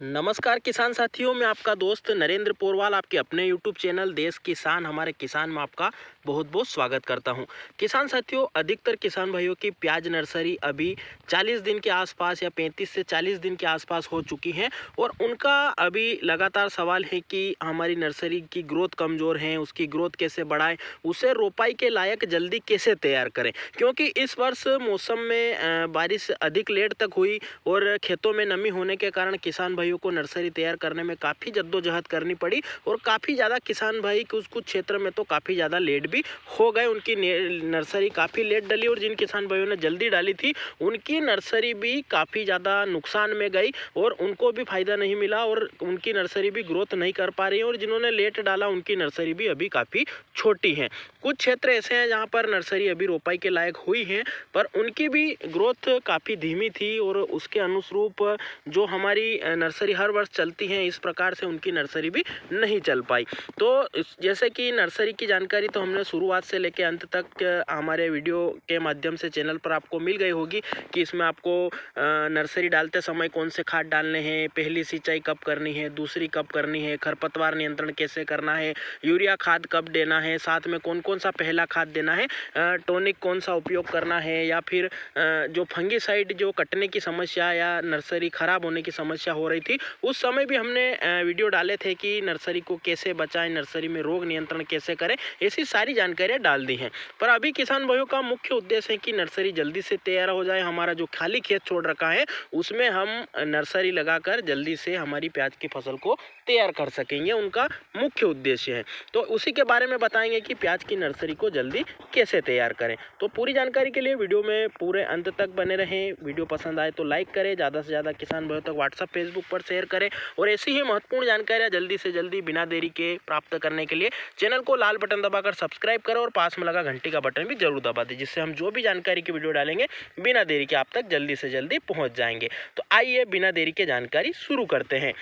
नमस्कार किसान साथियों, मैं आपका दोस्त नरेंद्र पोरवाल आपके अपने YouTube चैनल देश किसान हमारे किसान में आपका बहुत बहुत स्वागत करता हूं। किसान साथियों, अधिकतर किसान भाइयों की प्याज नर्सरी अभी 40 दिन के आसपास या 35 से 40 दिन के आसपास हो चुकी हैं और उनका अभी लगातार सवाल है कि हमारी नर्सरी की ग्रोथ कमज़ोर है, उसकी ग्रोथ कैसे बढ़ाएं, उसे रोपाई के लायक जल्दी कैसे तैयार करें। क्योंकि इस वर्ष मौसम में बारिश अधिक लेट तक हुई और खेतों में नमी होने के कारण किसान भाइयों को नर्सरी तैयार करने में काफ़ी जद्दोजहद करनी पड़ी और काफ़ी ज़्यादा किसान भाई कुछ कुछ क्षेत्र में तो काफ़ी ज़्यादा लेट भी हो गए। उनकी नर्सरी काफ़ी लेट डली और जिन किसान भाइयों ने जल्दी डाली थी उनकी नर्सरी भी काफ़ी ज़्यादा नुकसान में गई और उनको भी फ़ायदा नहीं मिला और उनकी नर्सरी भी ग्रोथ नहीं कर पा रही है। और जिन्होंने लेट डाला उनकी नर्सरी भी अभी काफ़ी छोटी है। कुछ क्षेत्र ऐसे हैं जहाँ पर नर्सरी अभी रोपाई के लायक हुई हैं पर उनकी भी ग्रोथ काफ़ी धीमी थी और उसके अनुरूप जो हमारी नर्सरी हर वर्ष चलती हैं इस प्रकार से उनकी नर्सरी भी नहीं चल पाई। तो जैसे कि नर्सरी की जानकारी तो हमने शुरुआत से लेकर अंत तक हमारे वीडियो के माध्यम से चैनल पर आपको मिल गई होगी कि इसमें आपको नर्सरी डालते समय कौन से खाद डालने हैं, पहली सिंचाई कब करनी है, दूसरी कब करनी है, खरपतवार नियंत्रण कैसे करना है, यूरिया खाद कब देना है, साथ में कौन कौन सा पहला खाद देना है, टॉनिक कौन सा उपयोग करना है, या फिर जो फंगीसाइड जो कटने की समस्या या नर्सरी खराब होने की समस्या हो रही थी उस समय भी हमने वीडियो डाले थे कि नर्सरी को कैसे बचाएं, नर्सरी में रोग नियंत्रण कैसे करें, ऐसी सारी जानकारियां डाल दी हैं। पर अभी किसान भाइयों का मुख्य उद्देश्य है कि नर्सरी जल्दी से तैयार हो जाए, हमारा जो खाली खेत छोड़ रखा है उसमें हम नर्सरी लगाकर जल्दी से हमारी प्याज की फसल को तैयार कर सकेंगे, उनका मुख्य उद्देश्य है। तो उसी के बारे में बताएंगे कि प्याज की नर्सरी को जल्दी कैसे तैयार करें। तो पूरी जानकारी के लिए वीडियो में पूरे अंत तक बने रहें। वीडियो पसंद आए तो लाइक करें, ज़्यादा से ज़्यादा किसान भाइयों तक व्हाट्सएप फेसबुक पर शेयर करें और ऐसी ही महत्वपूर्ण जानकारियां जल्दी से जल्दी बिना देरी के प्राप्त करने के लिए चैनल को लाल बटन दबाकर सब्सक्राइब करें और पास में लगा घंटी का बटन भी जरूर दबा दें, जिससे हम जो भी जानकारी की वीडियो डालेंगे बिना देरी के आप तक जल्दी से जल्दी पहुंच जाएंगे। तो आइए बिना देरी के जानकारी शुरू करते हैं।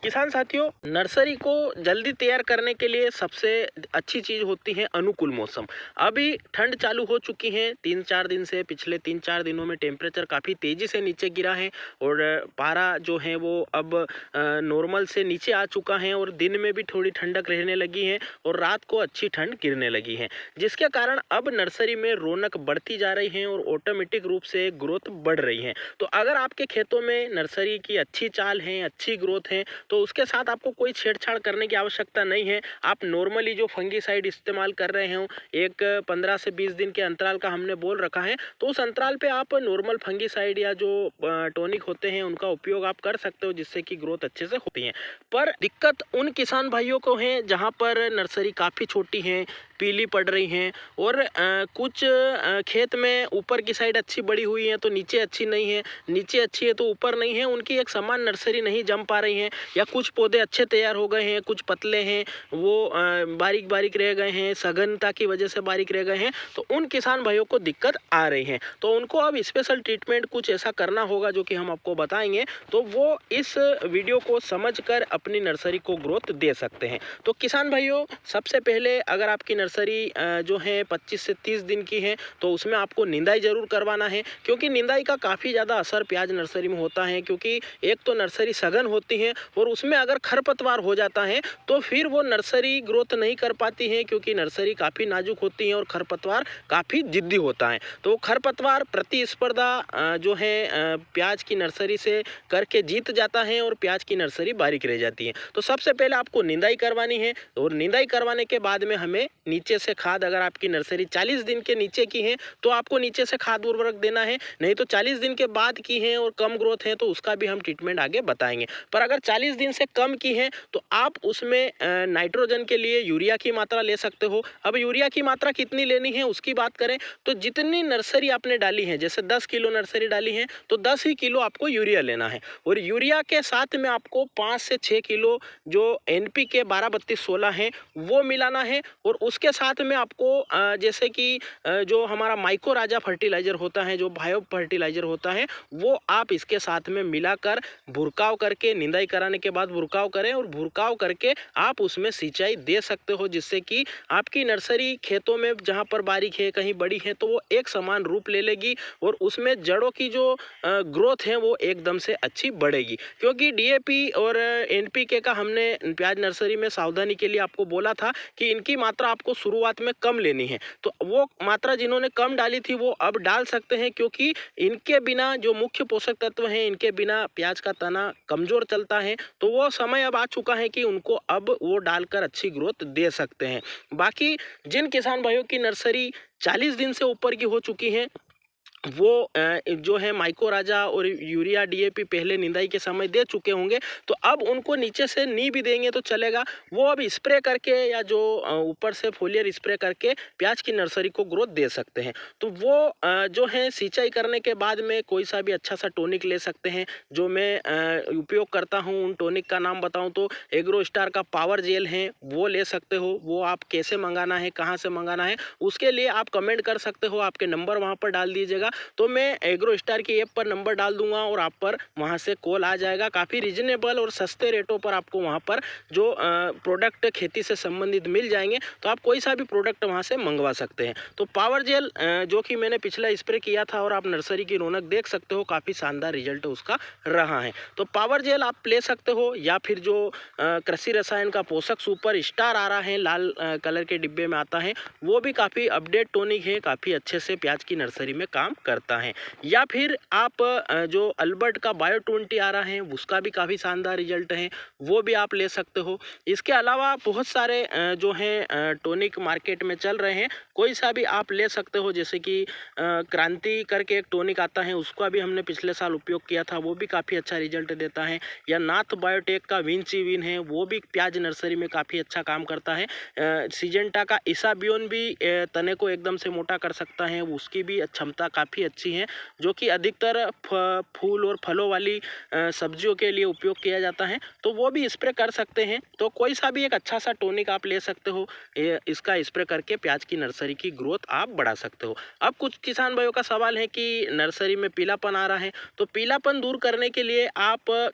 किसान साथियों, नर्सरी को जल्दी तैयार करने के लिए सबसे अच्छी चीज़ होती है अनुकूल मौसम। अभी ठंड चालू हो चुकी है 3-4 दिन से, पिछले 3-4 दिनों में टेम्परेचर काफ़ी तेज़ी से नीचे गिरा है और पारा जो है वो अब नॉर्मल से नीचे आ चुका है और दिन में भी थोड़ी ठंडक रहने लगी है और रात को अच्छी ठंड गिरने लगी है, जिसके कारण अब नर्सरी में रौनक बढ़ती जा रही है और ऑटोमेटिक रूप से ग्रोथ बढ़ रही है। तो अगर आपके खेतों में नर्सरी की अच्छी चाल है, अच्छी ग्रोथ है, तो उसके साथ आपको कोई छेड़छाड़ करने की आवश्यकता नहीं है। आप नॉर्मली जो फंगीसाइड इस्तेमाल कर रहे हो, एक 15 से 20 दिन के अंतराल का हमने बोल रखा है, तो उस अंतराल पे आप नॉर्मल फंगीसाइड या जो टॉनिक होते हैं उनका उपयोग आप कर सकते हो, जिससे कि ग्रोथ अच्छे से होती है। पर दिक्कत उन किसान भाइयों को है जहाँ पर नर्सरी काफ़ी छोटी है, पीली पड़ रही हैं और कुछ खेत में ऊपर की साइड अच्छी बड़ी हुई है तो नीचे अच्छी नहीं है, नीचे अच्छी है तो ऊपर नहीं है, उनकी एक समान नर्सरी नहीं जम पा रही है, या कुछ पौधे अच्छे तैयार हो गए हैं, कुछ पतले हैं, वो बारीक बारीक रह गए हैं, सघनता की वजह से बारीक रह गए हैं, तो उन किसान भाइयों को दिक्कत आ रही है। तो उनको अब स्पेशल ट्रीटमेंट कुछ ऐसा करना होगा जो कि हम आपको बताएंगे, तो वो इस वीडियो को समझकर अपनी नर्सरी को ग्रोथ दे सकते हैं। तो किसान भाइयों, सबसे पहले अगर आपकी नर्सरी जो है 25 से 30 दिन की है तो उसमें आपको निंदाई जरूर करवाना है, क्योंकि निंदाई का काफ़ी ज़्यादा असर प्याज नर्सरी में होता है। क्योंकि एक तो नर्सरी सघन होती है और उसमें अगर खरपतवार हो जाता है तो फिर वो नर्सरी ग्रोथ नहीं कर पाती है, क्योंकि नर्सरी काफ़ी नाजुक होती है और खरपतवार काफ़ी जिद्दी होता है। तो खरपतवार प्रतिस्पर्धा जो है प्याज की नर्सरी से करके जीत जाता है और प्याज की नर्सरी बारीक रह जाती है। तो सबसे पहले आपको निंदाई करवानी है और निंदाई करवाने के बाद में हमें नीचे से खाद, अगर आपकी नर्सरी 40 दिन के नीचे की है तो आपको नीचे से खाद उर्वरक देना है, नहीं तो 40 दिन के बाद की है और कम ग्रोथ है तो उसका भी हम ट्रीटमेंट आगे बताएंगे। पर अगर 40 दिन से कम की है तो आप उसमें नाइट्रोजन के लिए यूरिया की मात्रा ले सकते हो। अब यूरिया की मात्रा कितनी लेनी है उसकी बात करें तो जितनी नर्सरी आपने डाली है, जैसे 10 किलो नर्सरी डाली है तो 10 ही किलो आपको यूरिया लेना है और यूरिया के साथ में आपको 5 से 6 किलो जो NPK 12-32-16 है वो मिलाना है और उसके इसके साथ में आपको जैसे कि जो हमारा माइको राजा फर्टिलाइजर होता है, जो बायो फर्टिलाइजर होता है, वो आप इसके साथ में मिलाकर भुरकाव करके, निंदाई कराने के बाद भुरकाव करें और भुरकाव करके आप उसमें सिंचाई दे सकते हो, जिससे कि आपकी नर्सरी खेतों में जहाँ पर बारीक है, कहीं बड़ी है, तो वो एक समान रूप ले लेगी और उसमें जड़ों की जो ग्रोथ है वो एकदम से अच्छी बढ़ेगी। क्योंकि डीएपी और एनपीके का हमने प्याज नर्सरी में सावधानी के लिए आपको बोला था कि इनकी मात्रा आपको शुरुआत में कम लेनी है, तो वो मात्रा जिन्होंने कम डाली थी वो अब डाल सकते हैं, क्योंकि इनके बिना जो मुख्य पोषक तत्व हैं, इनके बिना प्याज का तना कमजोर चलता है। तो वो समय अब आ चुका है कि उनको अब वो डालकर अच्छी ग्रोथ दे सकते हैं। बाकी जिन किसान भाइयों की नर्सरी 40 दिन से ऊपर की हो चुकी है, वो जो है माइको राजा और यूरिया डीएपी पहले निंदाई के समय दे चुके होंगे, तो अब उनको नीचे से नी भी देंगे तो चलेगा। वो अब स्प्रे करके या जो ऊपर से फोलियर स्प्रे करके प्याज की नर्सरी को ग्रोथ दे सकते हैं। तो वो जो है सिंचाई करने के बाद में कोई सा भी अच्छा सा टॉनिक ले सकते हैं। जो मैं उपयोग करता हूँ उन टॉनिक का नाम बताऊँ तो एग्रो स्टार का पावर जेल है, वो ले सकते हो। वो आप कैसे मंगाना है, कहाँ से मंगाना है, उसके लिए आप कमेंट कर सकते हो, आपके नंबर वहाँ पर डाल दीजिएगा, तो मैं एग्रो स्टार की ऐप पर नंबर डाल दूंगा और आप पर वहां से कॉल आ जाएगा। काफ़ी रीजनेबल और सस्ते रेटों पर आपको वहां पर जो प्रोडक्ट खेती से संबंधित मिल जाएंगे, तो आप कोई सा भी प्रोडक्ट वहां से मंगवा सकते हैं। तो पावर जेल जो कि मैंने पिछला स्प्रे किया था और आप नर्सरी की रौनक देख सकते हो, काफ़ी शानदार रिजल्ट उसका रहा है। तो पावर जेल आप ले सकते हो, या फिर जो कृषि रसायन का पोषक सुपर स्टार आ रहा है, लाल कलर के डिब्बे में आता है, वो भी काफ़ी अपडेट टॉनिक है, काफ़ी अच्छे से प्याज की नर्सरी में काम करता है। या फिर आप जो अल्बर्ट का बायो 20 आ रहा है, उसका भी काफ़ी शानदार रिजल्ट है, वो भी आप ले सकते हो। इसके अलावा बहुत सारे जो हैं टॉनिक मार्केट में चल रहे हैं, कोई सा भी आप ले सकते हो। जैसे कि क्रांति करके एक टॉनिक आता है, उसका भी हमने पिछले साल उपयोग किया था, वो भी काफ़ी अच्छा रिजल्ट देता है। या नाथ बायोटेक का विंची विन है, वो भी प्याज नर्सरी में काफ़ी अच्छा काम करता है। सिजेंटा का इसाबियोन भी तने को एकदम से मोटा कर सकता है, उसकी भी क्षमता काफ़ी अच्छी है, जो कि अधिकतर फूल और फलों वाली सब्जियों के लिए उपयोग किया जाता है, तो वो भी स्प्रे कर सकते हैं। तो कोई सा भी एक अच्छा सा टॉनिक आप ले सकते हो, इसका स्प्रे करके प्याज की नर्सरी की ग्रोथ आप बढ़ा सकते हो। अब कुछ किसान भाइयों का सवाल है कि नर्सरी में पीलापन आ रहा है, तो पीलापन दूर करने के लिए आप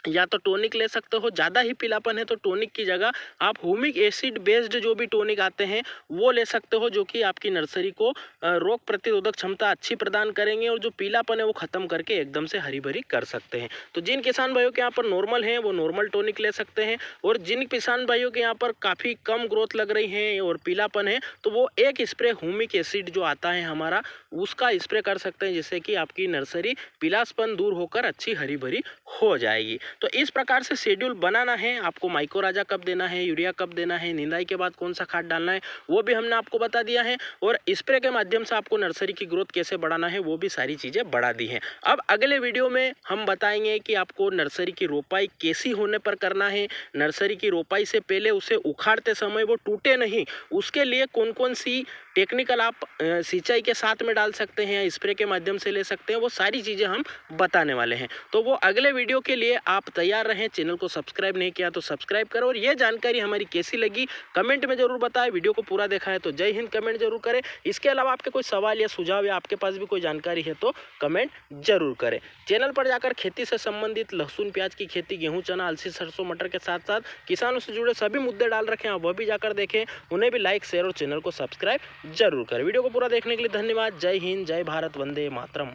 या तो टॉनिक ले सकते हो। ज़्यादा ही पीलापन है तो टॉनिक की जगह आप ह्यूमिक एसिड बेस्ड जो भी टॉनिक आते हैं वो ले सकते हो, जो कि आपकी नर्सरी को रोग प्रतिरोधक क्षमता अच्छी प्रदान करेंगे और जो पीलापन है वो ख़त्म करके एकदम से हरी भरी कर सकते हैं। तो जिन किसान भाइयों के यहाँ पर नॉर्मल है वो नॉर्मल टॉनिक ले सकते हैं, और जिन किसान भाइयों के यहाँ पर काफ़ी कम ग्रोथ लग रही है और पीलापन है, तो वो एक स्प्रे ह्यूमिक एसिड जो आता है हमारा, उसका स्प्रे कर सकते हैं, जिससे कि आपकी नर्सरी पीलापन दूर होकर अच्छी हरी भरी हो जाएगी। तो इस प्रकार से शेड्यूल बनाना है आपको। माइको राजा कब देना है, यूरिया कब देना है, निंदाई के बाद कौन सा खाद डालना है, वो भी हमने आपको बता दिया है, और स्प्रे के माध्यम से आपको नर्सरी की ग्रोथ कैसे बढ़ाना है वो भी सारी चीज़ें बढ़ा दी हैं। अब अगले वीडियो में हम बताएंगे कि आपको नर्सरी की रोपाई कैसी होने पर करना है, नर्सरी की रोपाई से पहले उसे उखाड़ते समय वो टूटे नहीं, उसके लिए कौन कौन सी टेक्निकल आप सिंचाई के साथ में डाल सकते हैं या स्प्रे के माध्यम से ले सकते हैं, वो सारी चीज़ें हम बताने वाले हैं। तो वो अगले वीडियो के लिए आप तैयार रहें। चैनल को सब्सक्राइब नहीं किया तो सब्सक्राइब करो, और ये जानकारी हमारी कैसी लगी कमेंट में जरूर बताएं। वीडियो को पूरा देखा है तो जय हिंद कमेंट जरूर करें। इसके अलावा आपके कोई सवाल या सुझाव या आपके पास भी कोई जानकारी है तो कमेंट जरूर करें। चैनल पर जाकर खेती से संबंधित लहसुन प्याज की खेती, गेहूँ चना अलसी सरसों मटर के साथ साथ किसानों से जुड़े सभी मुद्दे डाल रखे हैं, आप वह भी जाकर देखें, उन्हें भी लाइक शेयर और चैनल को सब्सक्राइब जरूर करें। वीडियो को पूरा देखने के लिए धन्यवाद। जय हिंद, जय भारत, वंदे मातरम।